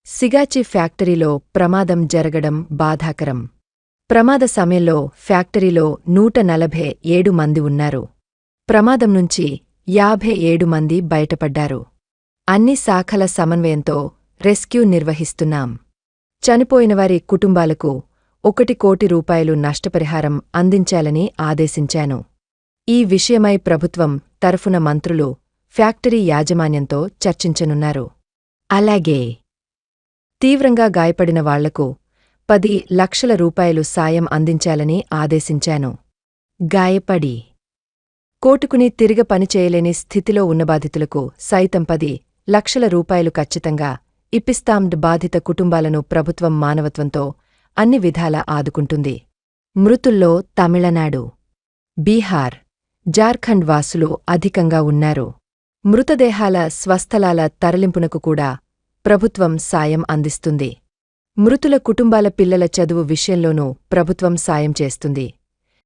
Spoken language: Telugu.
సిగాచి ఫ్యాక్టరీలో ప్రమాదం జరగడం బాధాకరం. ప్రమాద సమయంలో ఫ్యాక్టరీలో 147 మంది ఉన్నారు. ప్రమాదం నుంచి 57 మంది బయటపడ్డారు. అన్ని శాఖల సమన్వయంతో రెస్క్యూ నిర్వహిస్తున్నాం. చనిపోయినవారి కుటుంబాలకు 1 కోటి రూపాయలు నష్టపరిహారం అందించాలని ఆదేశించాను. ఈ విషయమై ప్రభుత్వం తరఫున మంత్రులు ఫ్యాక్టరీ యాజమాన్యంతో చర్చించనున్నారు. అలాగే తీవ్రంగా గాయపడిన వాళ్లకు 10 లక్షల రూపాయలు సాయం అందించాలని ఆదేశించాను. గాయపడి కోటుకుని తిరిగ పనిచేయలేని స్థితిలో ఉన్న బాధితులకు సైతం 10 లక్షల రూపాయలు ఖచ్చితంగా ఇప్పిస్తాం. బాధిత కుటుంబాలను ప్రభుత్వం మానవత్వంతో అన్ని విధాలా ఆదుకుంటుంది. మృతుల్లో తమిళనాడు, బీహార్, జార్ఖండ్ వాసులు అధికంగా ఉన్నారు. మృతదేహాల స్వస్థలాల తరలింపునకు కూడా ప్రభుత్వం సాయం అందిస్తుంది. మృతుల కుటుంబాల పిల్లల చదువు విషయంలోనూ ప్రభుత్వం సాయం చేస్తుంది.